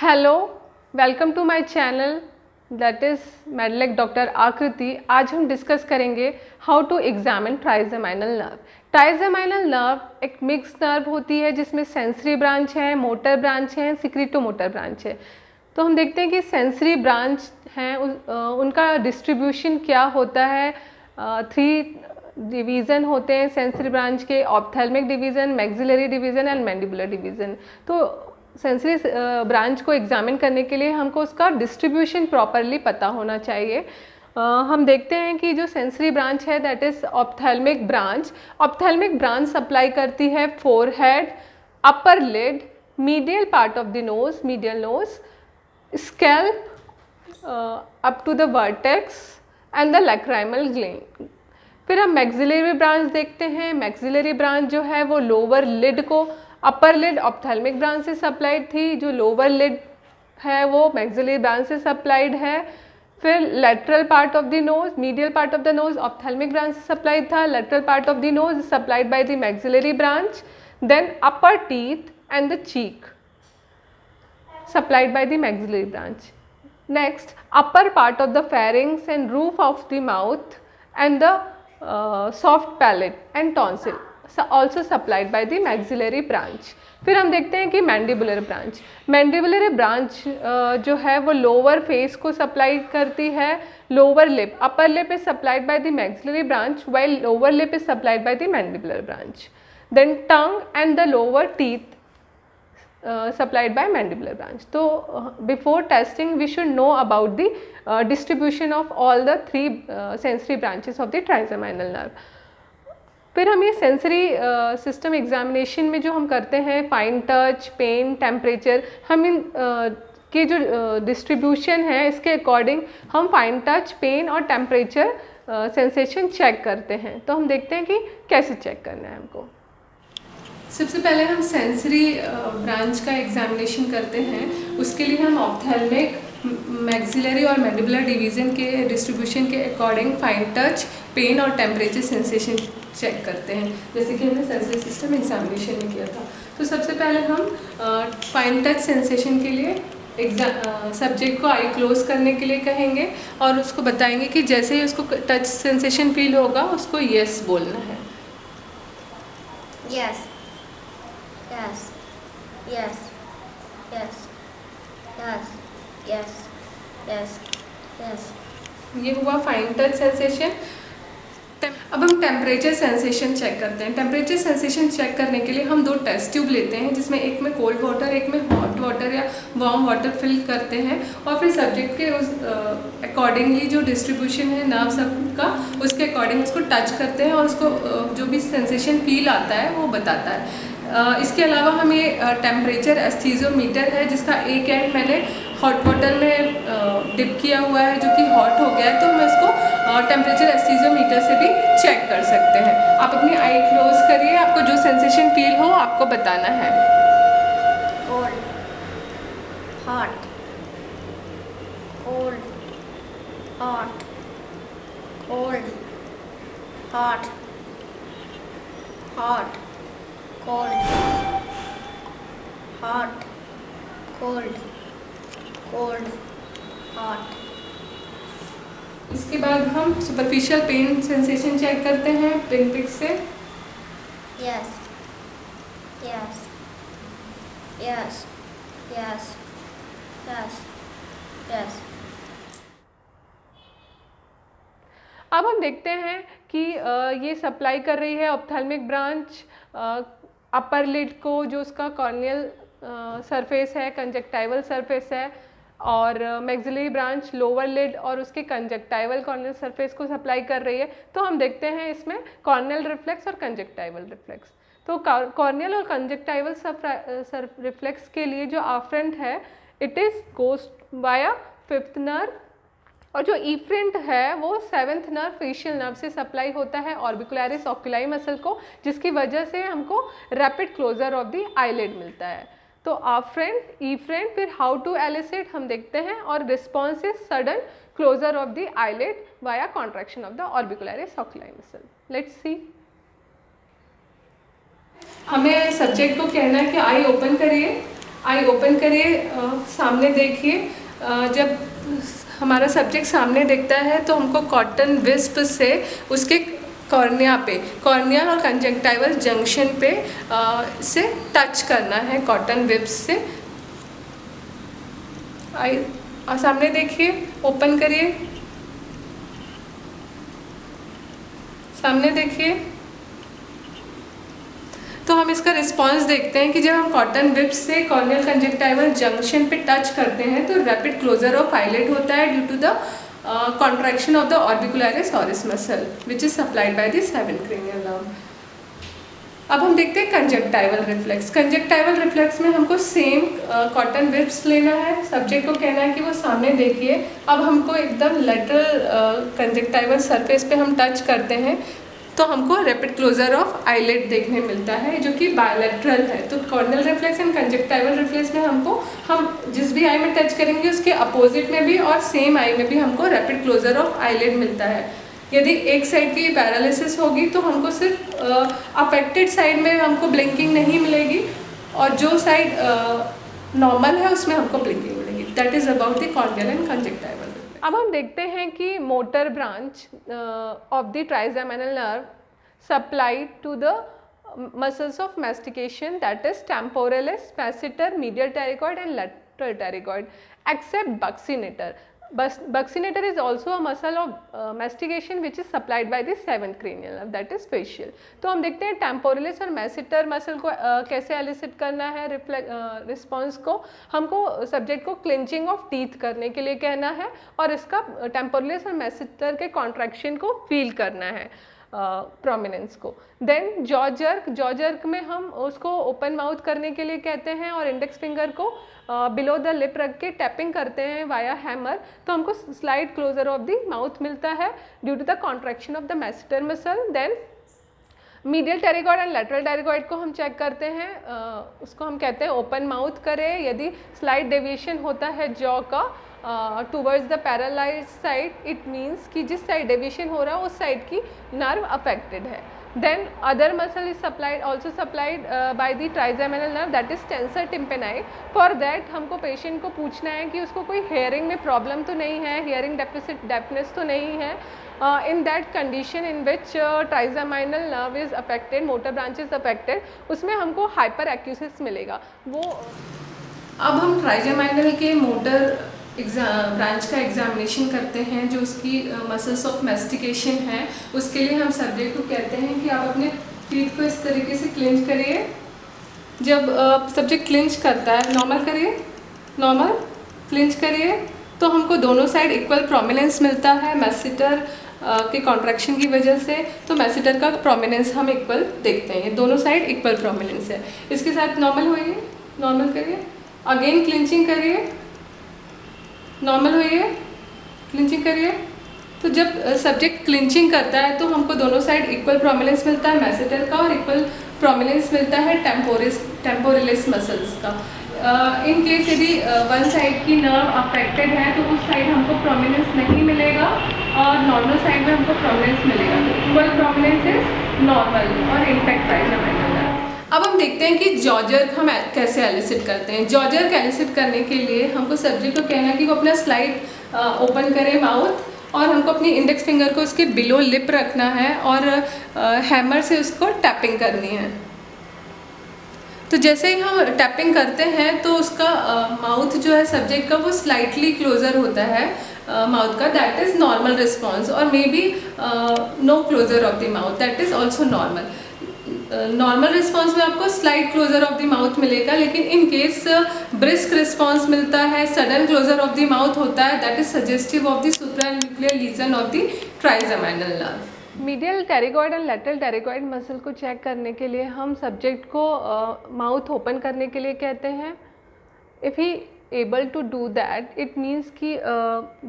Hello, welcome to my channel that is medlec doctor Aakriti. आज हम discuss करेंगे how to examine trigeminal nerve. Trigeminal nerve एक mix nerve होती है जिसमें सेंसरी ब्रांच है, मोटर ब्रांच है, सिक्रीटोमोटर ब्रांच है। तो हम देखते हैं कि सेंसरी ब्रांच हैं उनका डिस्ट्रीब्यूशन क्या होता है। 3 डिवीज़न होते हैं सेंसरी ब्रांच के: ophthalmic division, maxillary division and mandibular division. तो सेंसरी ब्रांच को एग्जामिन करने के लिए हमको उसका डिस्ट्रीब्यूशन प्रॉपरली पता होना चाहिए। हम देखते हैं कि जो सेंसरी ब्रांच है that is ophthalmic branch. Ophthalmic branch supply करती है forehead, upper lid, medial part of the nose, medial nose, scalp up to the vertex and the lacrimal gland. फिर हम मैक्सिलरी ब्रांच देखते हैं। मैक्सिलरी ब्रांच जो है वो लोअर लिड को, अपर लिड ऑप्थेल्मिक ब्रांच से सप्लाइड थी, जो लोअर लिड है वो मैक्सिलरी ब्रांच से सप्लाइड है। फिर lateral part of the nose, medial part of the nose ophthalmic branch से सप्लाइड था, lateral part of the nose supplied by the maxillary branch. Then upper teeth and the cheek supplied by the maxillary branch. Next, upper part of the pharynx and roof of the mouth and the soft palate and tonsil also supplied by the maxillary branch. फिर हम देखते हैं कि mandibular branch. Mandibular branch जो है वो lower face को supply करती है। Lower lip, upper lip is supplied by the maxillary branch while lower lip is supplied by the mandibular branch. Then tongue and the lower teeth supplied by mandibular branch. So before testing we should know about the distribution of all the 3 sensory branches of the trigeminal nerve. फिर हम ये sensory system examination में जो हम करते हैं fine touch, pen, temperature, हम इन के जो डिस्ट्रीब्यूशन है इसके अकॉर्डिंग हम फाइन टच, पेन और टेम्परेचर सेंसेशन चेक करते हैं। तो हम देखते हैं कि कैसे चेक करना है हमको। सबसे पहले हम सेंसरी ब्रांच का एग्जामिनेशन करते हैं। उसके लिए हम ऑप्थेल्मिक, मैक्सिलरी और मैंडिबुलर डिवीज़न के डिस्ट्रीब्यूशन के अकॉर्डिंग फाइन टच, पेन और टेम्परेचर सेंसेशन चेक करते हैं, जैसे कि हमने सेंसरी सिस्टम एग्जामिनेशन में किया था। तो सबसे पहले हम फाइन टच सेंसेशन के लिए सब्जेक्ट को आई क्लोज करने के लिए कहेंगे और उसको बताएंगे कि जैसे ही उसको टच सेंसेशन फील होगा उसको यस बोलना है। Yes. Yes. Yes. Yes. Yes. Yes. Yes. Yes. ये हुआ फाइन टच सेंसेशन। अब हम टेम्परेचर सेंसेशन चेक करते हैं। टेम्परेचर सेंसेशन चेक करने के लिए हम 2 टेस्ट ट्यूब लेते हैं, जिसमें एक में कोल्ड वाटर, एक में हॉट वाटर या वार्म वाटर फिल करते हैं और फिर सब्जेक्ट के उस अकॉर्डिंगली जो डिस्ट्रीब्यूशन है नर्व सब का उसके अकॉर्डिंग उसको टच करते हैं और उसको जो भी सेंसेशन फील आता है वो बताता है। इसके अलावा हम ये टेम्परेचर एस्थीजोमीटर है जिसका एक एंड मैंने हॉट वाटर में डिप किया हुआ है जो कि हॉट हो गया है, तो मैं इसको टेम्परेचर एस्थीजोमीटर से भी चेक कर सकते हैं। आप अपनी आई क्लोज करिए, आपको जो सेंसेशन फील हो आपको बताना है। Cold. Hot. Cold. Hot. Cold. Hot. Hot. Cold. Hot. Cold. Cold. Hot. इसके बाद हम सुपरफिशियल पेन सेंसेशन चेक करते हैं पिन पिक से। Yes. Yes. Yes. Yes. Yes. Yes. अब हम देखते हैं कि ये सप्लाई कर रही है ऑप्थेल्मिक ब्रांच अपर लिड को, जो उसका कॉर्नियल सरफेस है, कंजक्टाइवल सरफेस है, और मैक्सिलरी ब्रांच लोअर लिड और उसके कंजक्टाइवल कॉर्नियल सरफेस को सप्लाई कर रही है। तो हम देखते हैं इसमें कॉर्नियल रिफ्लेक्स और कंजक्टाइवल रिफ्लेक्स। तो कॉर्नियल और कंजक्टाइवल रिफ्लेक्स के लिए जो आफ्रेंट है it is goes via 5th nerve, और जो इफ्रेंट है वो 7th नर्व फेशियल नर्व से सप्लाई होता है ऑर्बिकुलरिस ओक्यूलाई मसल को, जिसकी वजह से हमको rapid closure of the eyelid मिलता है। तो आफ्रेंट, इफ्रेंट, फिर हाउ टू एलिसिट हम देखते हैं, और response is sudden closure of the eyelid via contraction of the orbicularis oculi muscle. Let's see. हमें सब्जेक्ट को कहना है कि आई ओपन करिए आई ओपन करिए, सामने देखिए। जब हमारा सब्जेक्ट सामने दिखता है तो हमको कॉटन विस्प से उसके कॉर्निया पे, कॉर्नियल और कंजंक्टिवल जंक्शन पे से टच करना है कॉटन विस्प से। आई सामने देखिए, ओपन करिए, सामने देखिए। तो हम इसका रिस्पांस देखते हैं कि जब हम कॉटन विप्स से कॉर्नियल कंजंक्टिवल जंक्शन पे टच करते हैं तो रैपिड क्लोजर ऑफ आईलिड होता है due to the contraction of the orbicularis oris muscle which is supplied by the 7th cranial nerve। अब हम देखते हैं कंजंक्टिवल रिफ्लेक्स। कंजंक्टिवल रिफ्लेक्स में हमको सेम कॉटन विप्स लेना है, सब्जेक्ट को कहना है कि वो सामने देखिए। अब हमको एकदम लेटरल कंजंक्टिवल सरफेस पे हम टच करते हैं तो हमको रैपिड क्लोजर ऑफ आईलिड देखने मिलता है जो कि बायलैटरल है। तो corneal reflex and conjunctival reflex में हम जिस भी आई में टच करेंगे उसके अपोजिट में भी और सेम आई में भी हमको रैपिड क्लोजर ऑफ आईलिड मिलता है। यदि एक साइड की पैरालिसिस होगी तो हमको सिर्फ अफेक्टेड साइड में हमको ब्लिंकिंग नहीं मिलेगी और जो साइड नॉर्मल है उसमें हमको ब्लिंकिंग मिलेगी। That is about the corneal and conjunctival. अब हम देखते हैं कि motor branch of the trigeminal nerve supplied to the muscles of mastication, that is temporalis, masseter, medial pterygoid and lateral pterygoid, except buccinator. Buccinator is also a muscle of mastication which is supplied by the 7th cranial nerve, that is facial. तो हम देखते हैं temporalis और masseter muscle को कैसे elicit करना है response को। हमको सब्जेक्ट को क्लिंचिंग ऑफ टीथ करने के लिए कहना है और इसका temporalis और masseter के कॉन्ट्रैक्शन को फील करना है, प्रोमिनेंस को। देन जॉ जर्क में हम उसको ओपन माउथ करने के लिए कहते हैं और इंडेक्स फिंगर को बिलो द लिप रख के टैपिंग करते हैं वाया हैमर, तो हमको slight closure of the mouth मिलता है due to the contraction of the masseter muscle. Then medial pterygoid and lateral pterygoid को हम चेक करते हैं, उसको हम कहते हैं ओपन माउथ करें यदि स्लाइड डेविएशन होता है जॉ का towards the paralyse side, it means कि जिस साइड डेविएशन हो रहा है उस साइड की नर्व अफेक्टेड है। Then other muscle is supplied also supplied by the trigeminal nerve, that is tensor tympani. For that हमको पेशेंट को पूछना है कि उसको कोई हेयरिंग में प्रॉब्लम तो नहीं है, हेयरिंग डेफिसिट डेफनेस तो नहीं है। In that condition in which trigeminal nerve is affected, motor branch is affected, उसमें हमको हाइपर एक्यूसिस मिलेगा। वो अब हम ट्राइजेमिनल के मोटर ब्रांच का एग्जामिनेशन करते हैं जो उसकी मसल्स ऑफ मैस्टिकेशन है। उसके लिए हम सब्जेक्ट को कहते हैं कि आप अपने टीथ को इस तरीके से क्लिंच करिए। जब सब्जेक्ट क्लिंच करता है, नॉर्मल करिए, नॉर्मल क्लिंच करिए, तो हमको दोनों साइड इक्वल प्रोमिनेंस मिलता है मैसेटर के कॉन्ट्रैक्शन की वजह से। तो मैसेटर का प्रोमिनेंस हम इक्वल देखते हैं, ये दोनों साइड इक्वल प्रोमिनेंस है। इसके साथ नॉर्मल होइए, नॉर्मल करिए, अगेन क्लिंचिंग करिए, नॉर्मल होइए, क्लिंचिंग करिए। तो जब सब्जेक्ट क्लिंचिंग करता है तो हमको दोनों साइड इक्वल प्रोमिनेंस मिलता है मैसेटर का और इक्वल प्रोमिनेंस मिलता है टेम्पोरिलिस मसल्स का। इन केस यदि वन साइड की नर्व अफेक्टेड है तो उस साइड हमको प्रोमिनेंस नहीं मिलेगा और नॉर्मल साइड में हमको प्रोमिनेंस मिलेगा। तो इक्वल प्रोमिनेंस इज नॉर्मल और इंटैक्ट ट्राइजेमिनल नर्व। अब हम देखते हैं कि जॉ जर्क हम कैसे एलिसिट करते हैं। जॉ जर्क एलिसिट करने के लिए हमको सब्जेक्ट को कहना है कि वो अपना स्लाइड ओपन करे माउथ और हमको अपनी इंडेक्स फिंगर को उसके बिलो लिप रखना है और हैमर से उसको टैपिंग करनी है। तो जैसे ही हम टैपिंग करते हैं तो उसका माउथ जो है सब्जेक्ट का वो स्लाइटली क्लोजर होता है माउथ का, दैट इज़ नॉर्मल रिस्पॉन्स। और may be no closure of the mouth, that is also normal. Normal response में आपको slight closure of the mouth मिलेगा, लेकिन इन केस ब्रिस्क रिस्पॉन्स मिलता है, sudden closure of the mouth होता है, that is suggestive of the supranuclear lesion of the trigeminal nerve. Medial pterygoid and lateral pterygoid muscle को check करने के लिए हम सब्जेक्ट को माउथ ओपन करने के लिए कहते हैं। If he able to do that, it means कि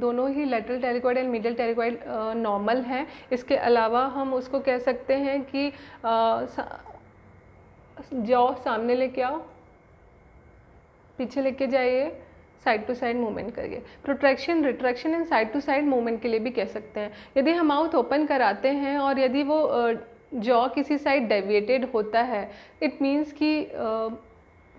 दोनों ही lateral pterygoid and medial pterygoid normal हैं। इसके अलावा हम उसको कह सकते हैं कि जॉ सामने लेके आओ, पीछे लेके जाइए, साइड टू साइड मूवमेंट करिए। Protraction, retraction and side to side movement के लिए भी कह सकते हैं। यदि हम माउथ ओपन कराते हैं और यदि वो जॉ किसी साइड डेविएटेड होता है, इट मीन्स कि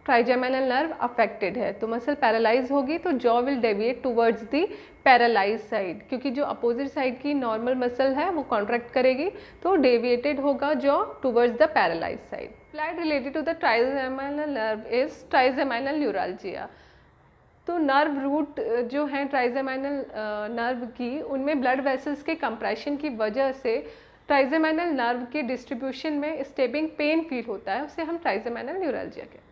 ट्राइजेमिनल नर्व अफेक्टेड है, तो मसल पैरालाइज होगी तो jaw will deviate towards the paralyse side, क्योंकि जो अपोजिट साइड की नॉर्मल मसल है वो कॉन्ट्रैक्ट करेगी तो डेविएटेड होगा jaw towards the paralyse side. Applied related to the trigeminal nerve is trigeminal neuralgia। तो नर्व रूट जो हैं ट्राइजेमिनल नर्व की, उनमें ब्लड वेसल्स के कंप्रेशन की वजह से ट्राइजेमिनल नर्व के डिस्ट्रीब्यूशन में स्टेबिंग पेन फील होता है, उसे हम ट्राइजेमिनल न्यूरल्जिया कहते हैं।